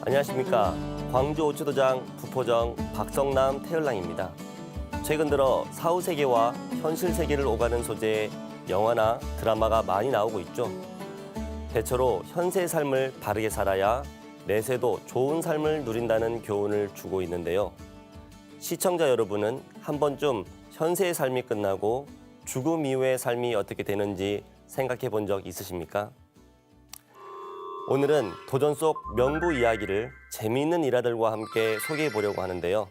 안녕하십니까. 광주 오추도장 부포정 박성남 태열랑입니다. 최근 들어 사후세계와 현실세계를 오가는 소재의 영화나 드라마가 많이 나오고 있죠. 대체로 현세의 삶을 바르게 살아야 내세도 좋은 삶을 누린다는 교훈을 주고 있는데요. 시청자 여러분은 한 번쯤 현세의 삶이 끝나고 죽음 이후의 삶이 어떻게 되는지 생각해 본 적 있으십니까? 오늘은 도전 속 명부 이야기를 재미있는 일화들과 함께 소개해 보려고 하는데요.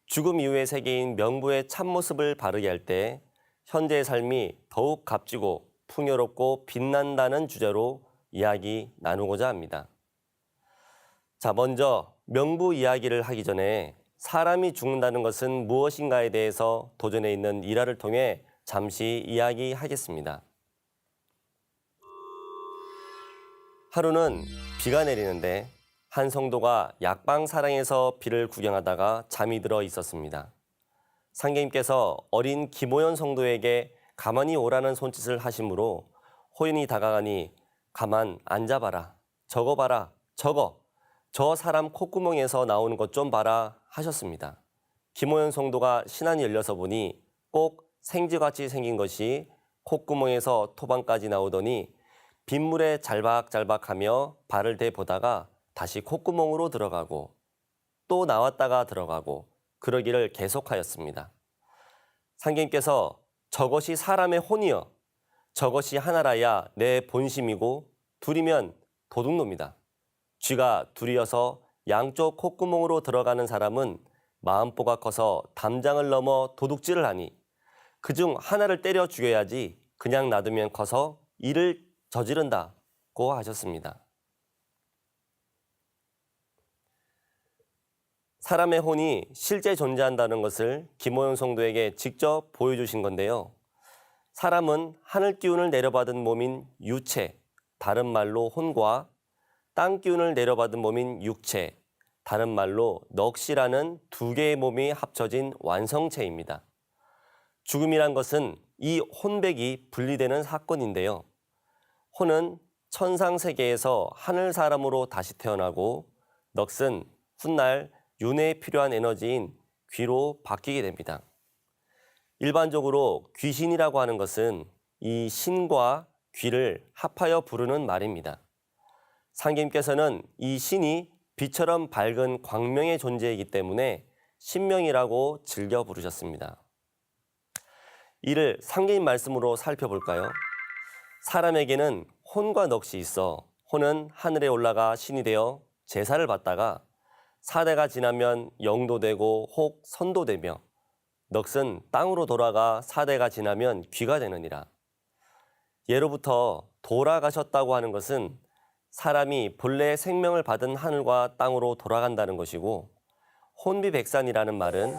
죽음 이후의 세계인 명부의 참모습을 바르게 할 때 현재의 삶이 더욱 값지고 풍요롭고 빛난다는 주제로 이야기 나누고자 합니다. 자, 먼저 명부 이야기를 하기 전에 사람이 죽는다는 것은 무엇인가에 대해서 도전에 있는 일화를 통해 잠시 이야기하겠습니다. 하루는 비가 내리는데 한 성도가 약방사랑에서 비를 구경하다가 잠이 들어 있었습니다. 상계님께서 어린 김호연 성도에게 가만히 오라는 손짓을 하시므로 호연이 다가가니 가만 앉아봐라, 저거 봐라, 저거, 저 사람 콧구멍에서 나오는 것 좀 봐라 하셨습니다. 김호연 성도가 신안이 열려서 보니 꼭 생쥐같이 생긴 것이 콧구멍에서 토방까지 나오더니 빗물에 잘박잘박하며 발을 대보다가 다시 콧구멍으로 들어가고 또 나왔다가 들어가고 그러기를 계속하였습니다. 상계님께서 저것이 사람의 혼이여, 저것이 하나라야 내 본심이고 둘이면 도둑놈이다. 쥐가 둘이어서 양쪽 콧구멍으로 들어가는 사람은 마음보가 커서 담장을 넘어 도둑질을 하니 그중 하나를 때려 죽여야지 그냥 놔두면 커서 이를 저지른다고 하셨습니다. 사람의 혼이 실제 존재한다는 것을 김호연 성도에게 직접 보여주신 건데요. 사람은 하늘 기운을 내려받은 몸인 유체, 다른 말로 혼과 땅 기운을 내려받은 몸인 육체, 다른 말로 넋이라는 두 개의 몸이 합쳐진 완성체입니다. 죽음이란 것은 이 혼백이 분리되는 사건인데요. 혼은 천상세계에서 하늘 사람으로 다시 태어나고 넋은 훗날 윤회에 필요한 에너지인 귀로 바뀌게 됩니다. 일반적으로 귀신이라고 하는 것은 이 신과 귀를 합하여 부르는 말입니다. 상계님께서는 이 신이 빛처럼 밝은 광명의 존재이기 때문에 신명이라고 즐겨 부르셨습니다. 이를 상계님 말씀으로 살펴볼까요? 사람에게는 혼과 넋이 있어 혼은 하늘에 올라가 신이 되어 제사를 받다가 사대가 지나면 영도 되고 혹 선도 되며 넋은 땅으로 돌아가 사대가 지나면 귀가 되느니라. 예로부터 돌아가셨다고 하는 것은 사람이 본래 생명을 받은 하늘과 땅으로 돌아간다는 것이고 혼비백산이라는 말은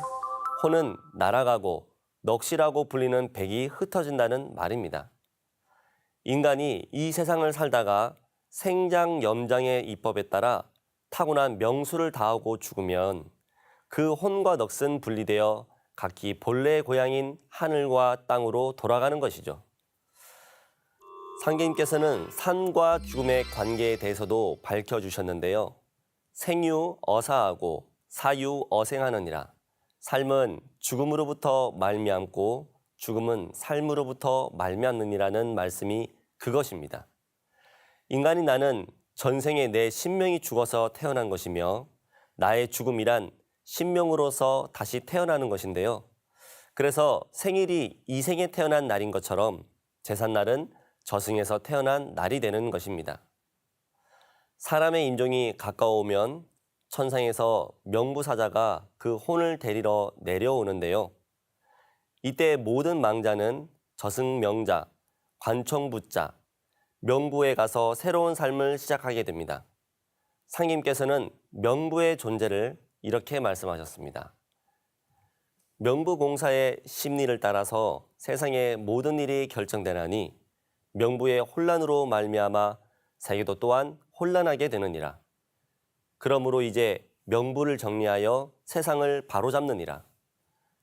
혼은 날아가고 넋이라고 불리는 백이 흩어진다는 말입니다. 인간이 이 세상을 살다가 생장염장의 이법에 따라 타고난 명수를 다하고 죽으면 그 혼과 넋은 분리되어 각기 본래의 고향인 하늘과 땅으로 돌아가는 것이죠. 상계님께서는 산과 죽음의 관계에 대해서도 밝혀주셨는데요. 생유 어사하고 사유 어생하느니라. 삶은 죽음으로부터 말미암고 죽음은 삶으로부터 말미암느니라는 말씀이 그것입니다. 인간인 나는 전생에 내 신명이 죽어서 태어난 것이며 나의 죽음이란 신명으로서 다시 태어나는 것인데요. 그래서 생일이 이생에 태어난 날인 것처럼 제삿날은 저승에서 태어난 날이 되는 것입니다. 사람의 임종이 가까워오면 천상에서 명부사자가 그 혼을 데리러 내려오는데요. 이때 모든 망자는 저승명자, 관청부자, 명부에 가서 새로운 삶을 시작하게 됩니다. 상님께서는 명부의 존재를 이렇게 말씀하셨습니다. 명부공사의 심리를 따라서 세상의 모든 일이 결정되나니 명부의 혼란으로 말미암아 세계도 또한 혼란하게 되느니라. 그러므로 이제 명부를 정리하여 세상을 바로잡느니라.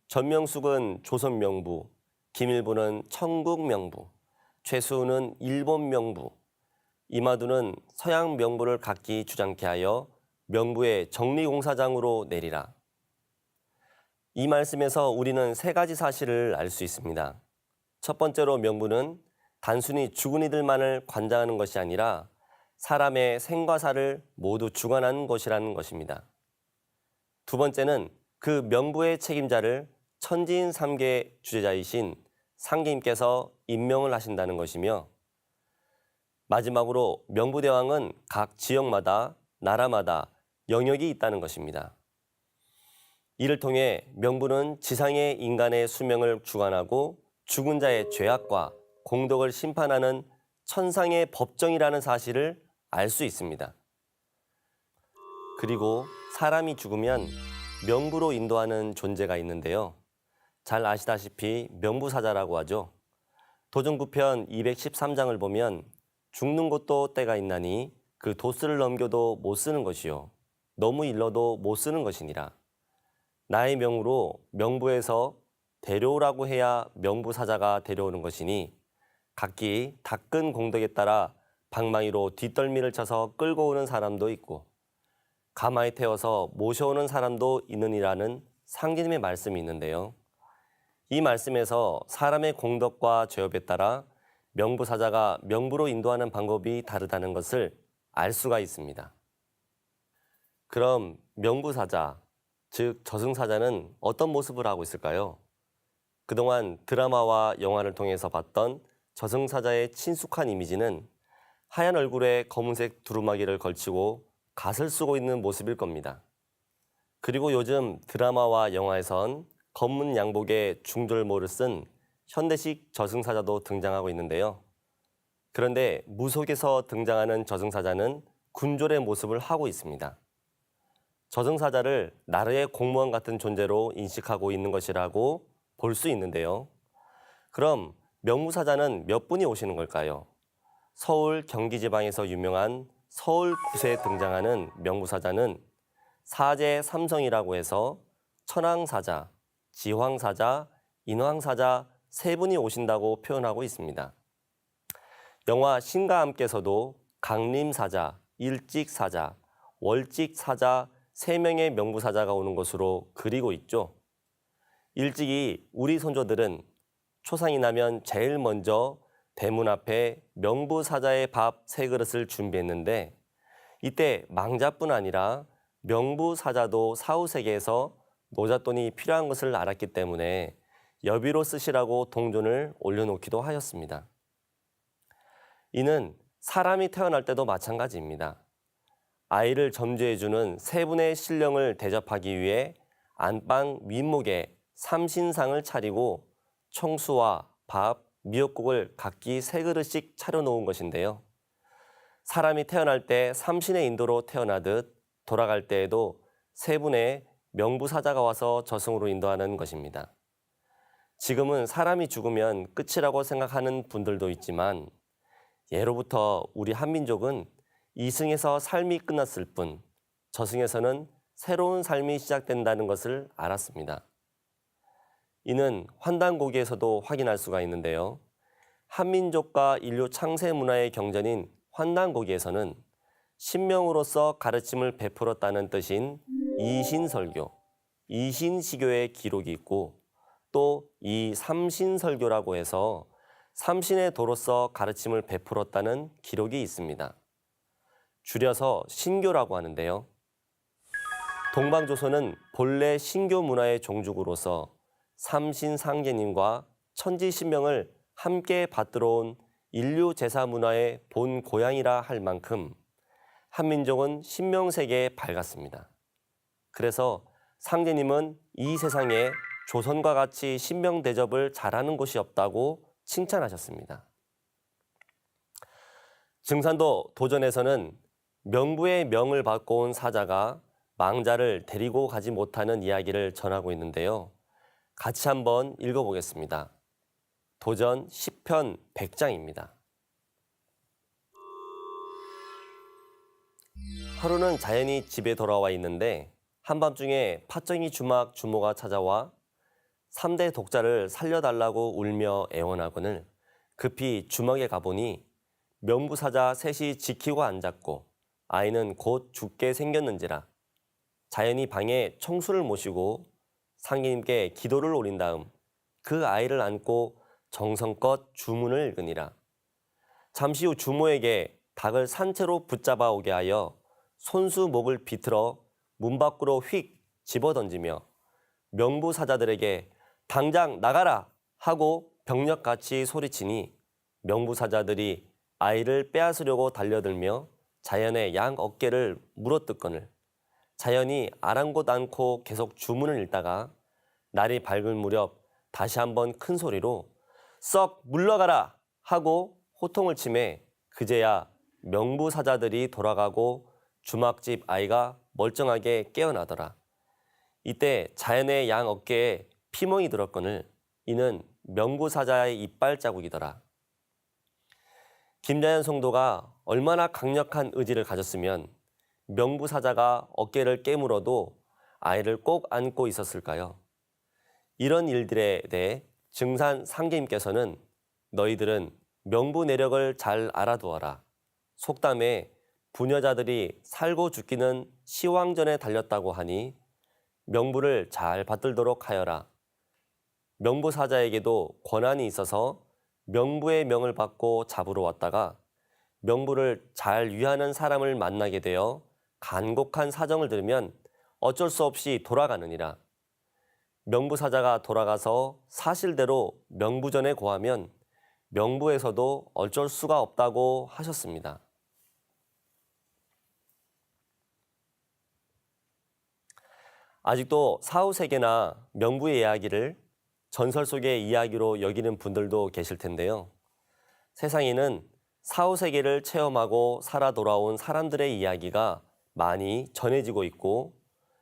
전명숙은 조선 명부, 김일부는 청국 명부, 최수우는 일본 명부, 이마두는 서양 명부를 각기 주장케 하여 명부의 정리공사장으로 내리라. 이 말씀에서 우리는 세 가지 사실을 알 수 있습니다. 첫 번째로 명부는 단순히 죽은 이들만을 관장하는 것이 아니라 사람의 생과 사를 모두 주관하는 것이라는 것입니다. 두 번째는 그 명부의 책임자를 천지인 삼계 주재자이신 상계님께서 임명을 하신다는 것이며, 마지막으로 명부대왕은 각 지역마다 나라마다 영역이 있다는 것입니다. 이를 통해 명부는 지상의 인간의 수명을 주관하고 죽은 자의 죄악과 공덕을 심판하는 천상의 법정이라는 사실을 알 수 있습니다. 그리고 사람이 죽으면 명부로 인도하는 존재가 있는데요. 잘 아시다시피 명부사자라고 하죠. 도전구편 213장을 보면 죽는 곳도 때가 있나니 그 도스를 넘겨도 못 쓰는 것이요 너무 일러도 못 쓰는 것이니라. 나의 명으로 명부에서 데려오라고 해야 명부사자가 데려오는 것이니 각기 닦은 공덕에 따라 방망이로 뒷덜미를 쳐서 끌고 오는 사람도 있고 가마에 태워서 모셔오는 사람도 있느니라는 상제님의 말씀이 있는데요. 이 말씀에서 사람의 공덕과 죄업에 따라 명부사자가 명부로 인도하는 방법이 다르다는 것을 알 수가 있습니다. 그럼 명부사자, 즉 저승사자는 어떤 모습을 하고 있을까요? 그동안 드라마와 영화를 통해서 봤던 저승사자의 친숙한 이미지는 하얀 얼굴에 검은색 두루마기를 걸치고 갓을 쓰고 있는 모습일 겁니다. 그리고 요즘 드라마와 영화에선 검은 양복에 중절모를 쓴 현대식 저승사자도 등장하고 있는데요. 그런데 무속에서 등장하는 저승사자는 군졸의 모습을 하고 있습니다. 저승사자를 나라의 공무원 같은 존재로 인식하고 있는 것이라고 볼 수 있는데요. 그럼 명부사자는 몇 분이 오시는 걸까요? 서울 경기지방에서 유명한 서울굿에 등장하는 명부사자는 사제 삼성이라고 해서 천왕사자, 지황사자, 인왕사자 세 분이 오신다고 표현하고 있습니다. 영화 신과 함께서도 강림사자, 일직사자, 월직사자 세 명의 명부사자가 오는 것으로 그리고 있죠. 일찍이 우리 선조들은 초상이 나면 제일 먼저 대문 앞에 명부사자의 밥 3그릇을 준비했는데 이때 망자뿐 아니라 명부사자도 사후세계에서 노잣돈이 필요한 것을 알았기 때문에 여비로 쓰시라고 동전을 올려놓기도 하였습니다. 이는 사람이 태어날 때도 마찬가지입니다. 아이를 점주해주는 세 분의 신령을 대접하기 위해 안방 윗목에 삼신상을 차리고 청수와 밥, 미역국을 각기 3그릇씩 차려놓은 것인데요. 사람이 태어날 때 삼신의 인도로 태어나듯 돌아갈 때에도 세 분의 명부사자가 와서 저승으로 인도하는 것입니다. 지금은 사람이 죽으면 끝이라고 생각하는 분들도 있지만 예로부터 우리 한민족은 이승에서 삶이 끝났을 뿐 저승에서는 새로운 삶이 시작된다는 것을 알았습니다. 이는 환단고기에서도 확인할 수가 있는데요. 한민족과 인류 창세 문화의 경전인 환단고기에서는 신명으로서 가르침을 베풀었다는 뜻인 이신설교, 이신시교의 기록이 있고 또 이 삼신설교라고 해서 삼신의 도로서 가르침을 베풀었다는 기록이 있습니다. 줄여서 신교라고 하는데요. 동방조선은 본래 신교 문화의 종족으로서 삼신상계님과 천지신명을 함께 받들어 온 인류 제사 문화의 본 고향이라 할 만큼 한민족은 신명세계에 밝았습니다. 그래서 상제님은 이 세상에 조선과 같이 신명 대접을 잘하는 곳이 없다고 칭찬하셨습니다. 증산도 도전에서는 명부의 명을 받고 온 사자가 망자를 데리고 가지 못하는 이야기를 전하고 있는데요. 같이 한번 읽어보겠습니다. 도전 10편 100장입니다. 하루는 자연히 집에 돌아와 있는데 한밤중에 팥쟁이 주막 주모가 찾아와 3대 독자를 살려달라고 울며 애원하거늘 급히 주막에 가보니 명부사자 셋이 지키고 앉았고 아이는 곧 죽게 생겼는지라. 자연이 방에 청수를 모시고 상계님께 기도를 올린 다음 그 아이를 안고 정성껏 주문을 읽으니라. 잠시 후 주모에게 닭을 산채로 붙잡아 오게 하여 손수 목을 비틀어 문 밖으로 휙 집어던지며 명부사자들에게 당장 나가라 하고 병력같이 소리치니 명부사자들이 아이를 빼앗으려고 달려들며 자연의 양 어깨를 물어뜯거늘 자연이 아랑곳 않고 계속 주문을 읽다가 날이 밝을 무렵 다시 한번 큰 소리로 썩 물러가라 하고 호통을 치매 그제야 명부사자들이 돌아가고 주막집 아이가 멀쩡하게 깨어나더라. 이때 자연의 양 어깨에 피멍이 들었거늘 이는 명부사자의 이빨 자국이더라. 김자연 성도가 얼마나 강력한 의지를 가졌으면 명부사자가 어깨를 깨물어도 아이를 꼭 안고 있었을까요? 이런 일들에 대해 증산 상계님께서는 너희들은 명부 내력을 잘 알아두어라. 속담에 부녀자들이 살고 죽기는 시왕전에 달렸다고 하니 명부를 잘 받들도록 하여라. 명부사자에게도 권한이 있어서 명부의 명을 받고 잡으러 왔다가 명부를 잘 위하는 사람을 만나게 되어 간곡한 사정을 들으면 어쩔 수 없이 돌아가느니라. 명부사자가 돌아가서 사실대로 명부전에 고하면 명부에서도 어쩔 수가 없다고 하셨습니다. 아직도 사후세계나 명부의 이야기를 전설 속의 이야기로 여기는 분들도 계실 텐데요. 세상에는 사후세계를 체험하고 살아 돌아온 사람들의 이야기가 많이 전해지고 있고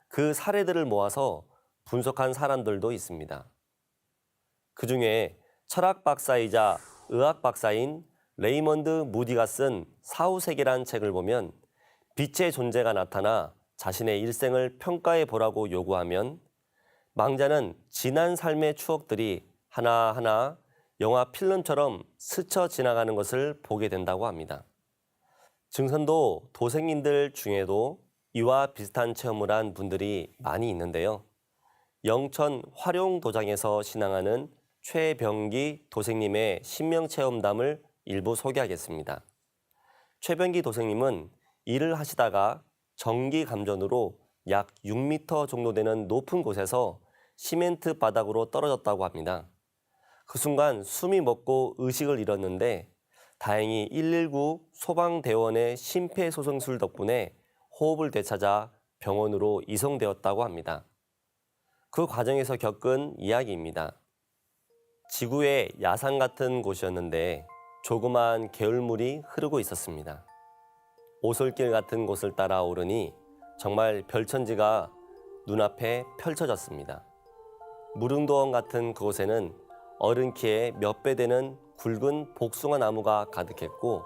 그 사례들을 모아서 분석한 사람들도 있습니다. 그 중에 철학 박사이자 의학 박사인 레이먼드 무디가 쓴 사후세계란 책을 보면 빛의 존재가 나타나 자신의 일생을 평가해 보라고 요구하면 망자는 지난 삶의 추억들이 하나하나 영화 필름처럼 스쳐 지나가는 것을 보게 된다고 합니다. 증선도 도생님들 중에도 이와 비슷한 체험을 한 분들이 많이 있는데요. 영천 화룡도장에서 신앙하는 최병기 도생님의 신명체험담을 일부 소개하겠습니다. 최병기 도생님은 일을 하시다가 전기 감전으로 약 6m 정도 되는 높은 곳에서 시멘트 바닥으로 떨어졌다고 합니다. 그 순간 숨이 멎고 의식을 잃었는데 다행히 119 소방대원의 심폐소생술 덕분에 호흡을 되찾아 병원으로 이송되었다고 합니다. 그 과정에서 겪은 이야기입니다. 지구의 야산 같은 곳이었는데 조그만 개울물이 흐르고 있었습니다. 오솔길 같은 곳을 따라 오르니 정말 별천지가 눈앞에 펼쳐졌습니다. 무릉도원 같은 그곳에는 어른 키의 몇 배 되는 굵은 복숭아 나무가 가득했고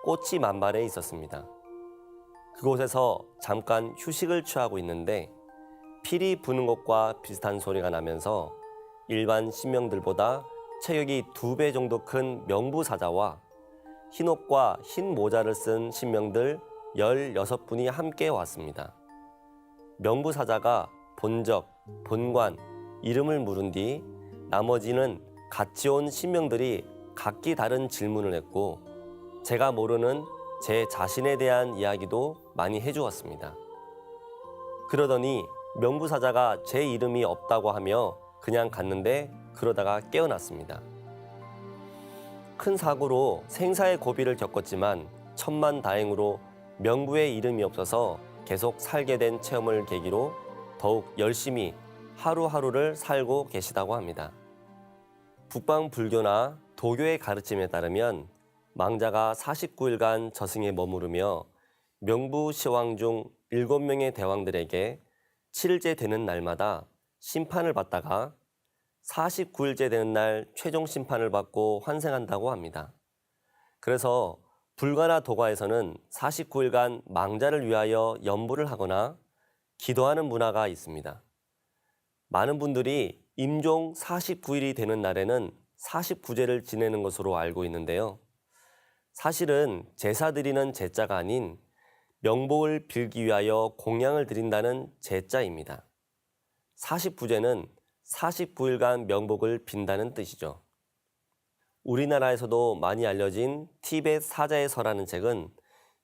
꽃이 만발해 있었습니다. 그곳에서 잠깐 휴식을 취하고 있는데 필이 부는 것과 비슷한 소리가 나면서 일반 신명들보다 체격이 2배 정도 큰 명부사자와 흰옷과 흰 모자를 쓴 신명들 16분이 함께 왔습니다. 명부사자가 본적, 본관, 이름을 물은 뒤 나머지는 같이 온 신명들이 각기 다른 질문을 했고 제가 모르는 제 자신에 대한 이야기도 많이 해주었습니다. 그러더니 명부사자가 제 이름이 없다고 하며 그냥 갔는데 그러다가 깨어났습니다. 큰 사고로 생사의 고비를 겪었지만 천만다행으로 명부의 이름이 없어서 계속 살게 된 체험을 계기로 더욱 열심히 하루하루를 살고 계시다고 합니다. 북방 불교나 도교의 가르침에 따르면 망자가 49일간 저승에 머무르며 명부 시왕 중 7명의 대왕들에게 7일째 되는 날마다 심판을 받다가 49일째 되는 날 최종 심판을 받고 환생한다고 합니다. 그래서 불가나 도가에서는 49일간 망자를 위하여 연부를 하거나 기도하는 문화가 있습니다. 많은 분들이 임종 49일이 되는 날에는 49제를 지내는 것으로 알고 있는데요. 사실은 제사 드리는 제자가 아닌 명복을 빌기 위하여 공양을 드린다는 제자입니다. 49제는 49일간 명복을 빈다는 뜻이죠. 우리나라에서도 많이 알려진 티벳 사자의 서라는 책은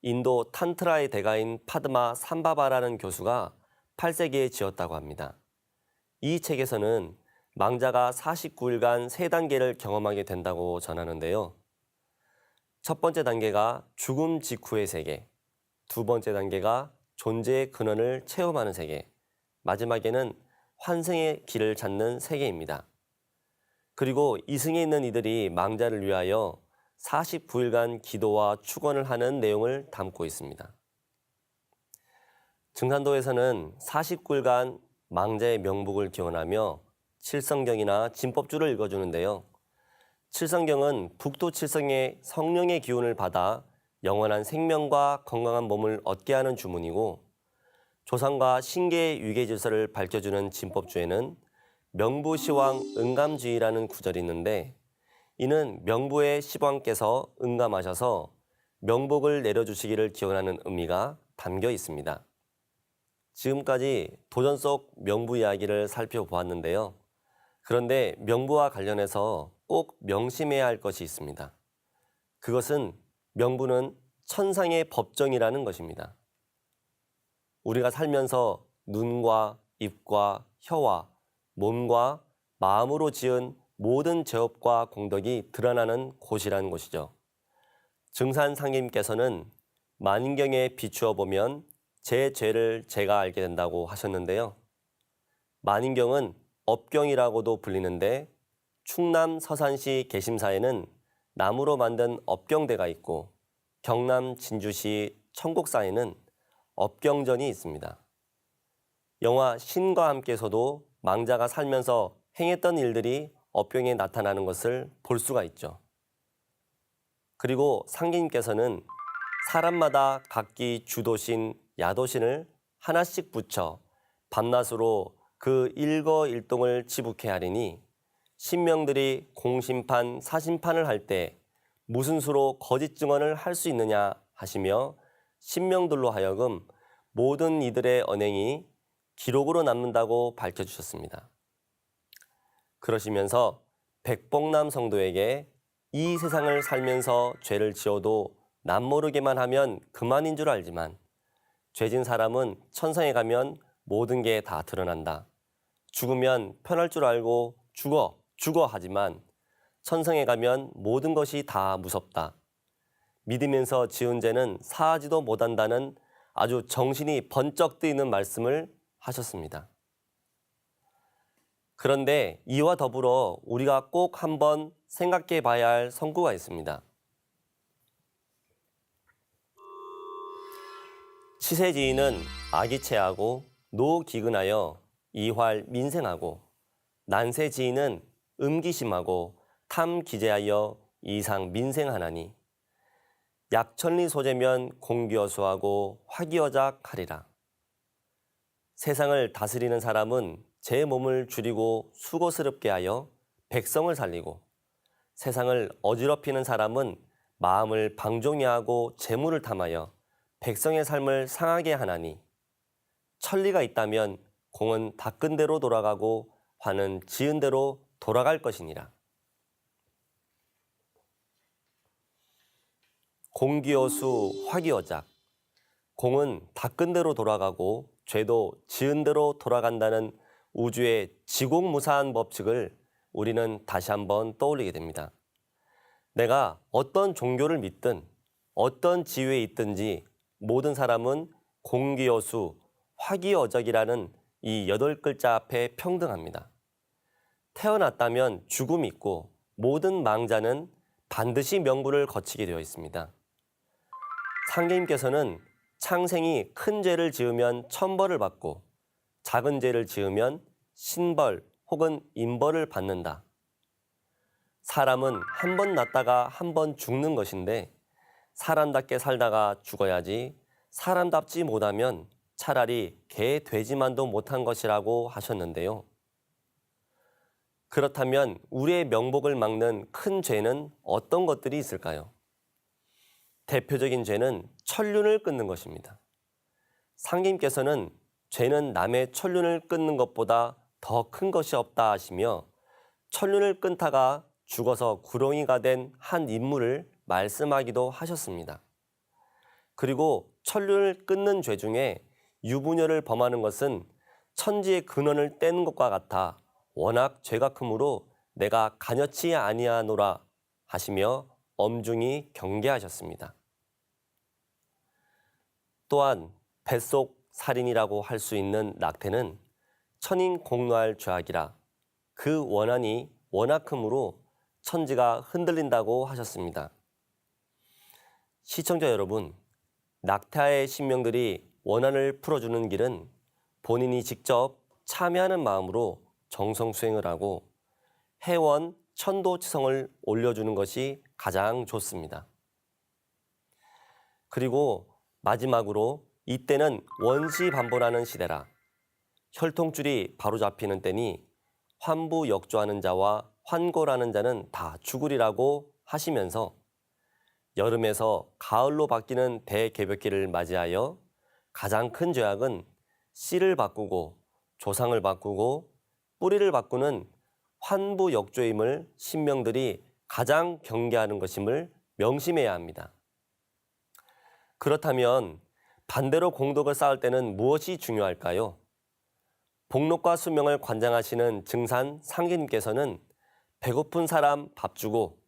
인도 탄트라의 대가인 파드마 삼바바라는 교수가 8세기에 지었다고 합니다. 이 책에서는 망자가 49일간 3단계를 경험하게 된다고 전하는데요. 첫 번째 단계가 죽음 직후의 세계, 두 번째 단계가 존재의 근원을 체험하는 세계, 마지막에는 환생의 길을 찾는 세계입니다. 그리고 이승에 있는 이들이 망자를 위하여 49일간 기도와 축원을 하는 내용을 담고 있습니다. 증산도에서는 49일간 망자의 명복을 기원하며 칠성경이나 진법주를 읽어주는데요. 칠성경은 북두 칠성의 성령의 기운을 받아 영원한 생명과 건강한 몸을 얻게 하는 주문이고, 조상과 신계의 위계 질서를 밝혀주는 진법주에는 명부시왕 응감주의라는 구절이 있는데, 이는 명부의 시왕께서 응감하셔서 명복을 내려주시기를 기원하는 의미가 담겨 있습니다. 지금까지 도전 속 명부 이야기를 살펴보았는데요. 그런데 명부와 관련해서 꼭 명심해야 할 것이 있습니다. 그것은 명부는 천상의 법정이라는 것입니다. 우리가 살면서 눈과 입과 혀와 몸과 마음으로 지은 모든 죄업과 공덕이 드러나는 곳이라는 곳이죠. 증산상님께서는 만인경에 비추어 보면 제 죄를 제가 알게 된다고 하셨는데요. 만인경은 업경이라고도 불리는데, 충남 서산시 계심사에는 나무로 만든 업경대가 있고, 경남 진주시 청곡사에는 업경전이 있습니다. 영화 신과 함께서도 망자가 살면서 행했던 일들이 업경에 나타나는 것을 볼 수가 있죠. 그리고 상계님께서는 사람마다 각기 주도신, 야도신을 하나씩 붙여 밤낮으로 그 일거일동을 지북해 하리니, 신명들이 공심판, 사심판을 할 때 무슨 수로 거짓 증언을 할 수 있느냐 하시며, 신명들로 하여금 모든 이들의 언행이 기록으로 남는다고 밝혀주셨습니다. 그러시면서 백복남 성도에게 이 세상을 살면서 죄를 지어도 남모르게만 하면 그만인 줄 알지만, 죄진 사람은 천상에 가면 모든 게 다 드러난다. 죽으면 편할 줄 알고 죽어 하지만 천상에 가면 모든 것이 다 무섭다. 믿으면서 지은 죄는 사하지도 못한다는 아주 정신이 번쩍 뜨이는 말씀을 하셨습니다. 그런데 이와 더불어 우리가 꼭 한번 생각해 봐야 할 성구가 있습니다. 치세지인은 악이체하고 노기근하여 이활 민생하고, 난세지인은 음기심하고 탐기재하여 이상 민생하나니, 약천리 소재면 공기어수하고 화기어작하리라. 세상을 다스리는 사람은 제 몸을 줄이고 수고스럽게 하여 백성을 살리고, 세상을 어지럽히는 사람은 마음을 방종히 하고 재물을 탐하여 백성의 삶을 상하게 하나니, 천리가 있다면 공은 닦은 대로 돌아가고 화는 지은 대로 돌아갈 것이니라. 공기어수 화기어작, 공은 닦은 대로 돌아가고 죄도 지은 대로 돌아간다는 우주의 지공무사한 법칙을 우리는 다시 한번 떠올리게 됩니다. 내가 어떤 종교를 믿든 어떤 지위에 있든지 모든 사람은 공기어수 화기어적이라는 이 8글자 앞에 평등합니다. 태어났다면 죽음이 있고, 모든 망자는 반드시 명부를 거치게 되어 있습니다. 상계님께서는 창생이 큰 죄를 지으면 천벌을 받고, 작은 죄를 지으면 신벌 혹은 인벌을 받는다. 사람은 한 번 났다가 한 번 죽는 것인데, 사람답게 살다가 죽어야지 사람답지 못하면 차라리 개, 돼지만도 못한 것이라고 하셨는데요. 그렇다면 우리의 명복을 막는 큰 죄는 어떤 것들이 있을까요? 대표적인 죄는 천륜을 끊는 것입니다. 상님께서는 죄는 남의 천륜을 끊는 것보다 더 큰 것이 없다 하시며 천륜을 끊다가 죽어서 구렁이가 된 한 인물을 말씀하기도 하셨습니다. 그리고 천륜을 끊는 죄 중에 유부녀를 범하는 것은 천지의 근원을 떼는 것과 같아 워낙 죄가 크므로 내가 간여치 아니하노라 하시며 엄중히 경계하셨습니다. 또한 뱃속 살인이라고 할 수 있는 낙태는 천인 공노할 죄악이라 그 원한이 워낙 크므로 천지가 흔들린다고 하셨습니다. 시청자 여러분, 낙태아의 신명들이 원한을 풀어주는 길은 본인이 직접 참여하는 마음으로 정성 수행을 하고 해원, 천도치성을 올려주는 것이 가장 좋습니다. 그리고 마지막으로 이때는 원시반보라는 시대라 혈통줄이 바로잡히는 때니 환부역조하는 자와 환고라는 자는 다 죽으리라고 하시면서 여름에서 가을로 바뀌는 대개벽기를 맞이하여 가장 큰 죄악은 씨를 바꾸고 조상을 바꾸고 뿌리를 바꾸는 환부역조임을 신명들이 가장 경계하는 것임을 명심해야 합니다. 그렇다면 반대로 공덕을 쌓을 때는 무엇이 중요할까요? 복록과 수명을 관장하시는 증산 상계님께서는 배고픈 사람 밥 주고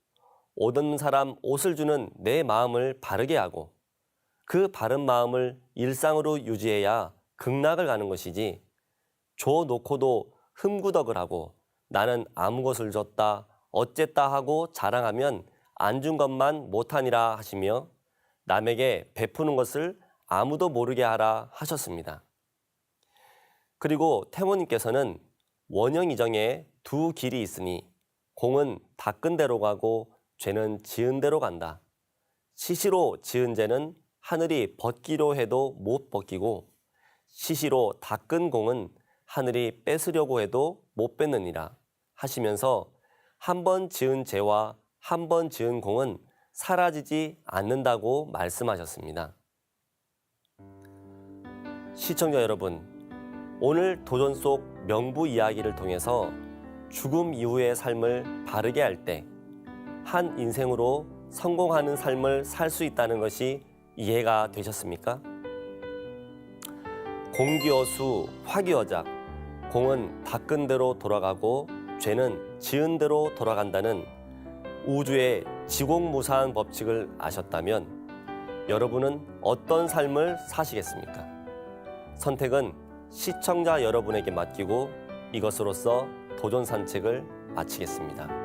옷 없는 사람 옷을 주는 내 마음을 바르게 하고 그 바른 마음을 일상으로 유지해야 극락을 가는 것이지 줘 놓고도 흠구덕을 하고 나는 아무 것을 줬다 어쨌다 하고 자랑하면 안 준 것만 못하니라 하시며 남에게 베푸는 것을 아무도 모르게 하라 하셨습니다. 그리고 태모님께서는 원형이정에 두 길이 있으니 공은 닦은 대로 가고 죄는 지은 대로 간다. 시시로 지은 죄는 하늘이 벗기로 해도 못 벗기고 시시로 닦은 공은 하늘이 뺏으려고 해도 못 뺏느니라 하시면서 한 번 지은 죄와 한 번 지은 공은 사라지지 않는다고 말씀하셨습니다. 시청자 여러분, 오늘 도전 속 명부 이야기를 통해서 죽음 이후의 삶을 바르게 할 때 한 인생으로 성공하는 삶을 살 수 있다는 것이 이해가 되셨습니까? 공기어수 화기어작, 공은 닦은 대로 돌아가고 죄는 지은 대로 돌아간다는 우주의 지공무사한 법칙을 아셨다면 여러분은 어떤 삶을 사시겠습니까? 선택은 시청자 여러분에게 맡기고 이것으로써 도전 산책을 마치겠습니다.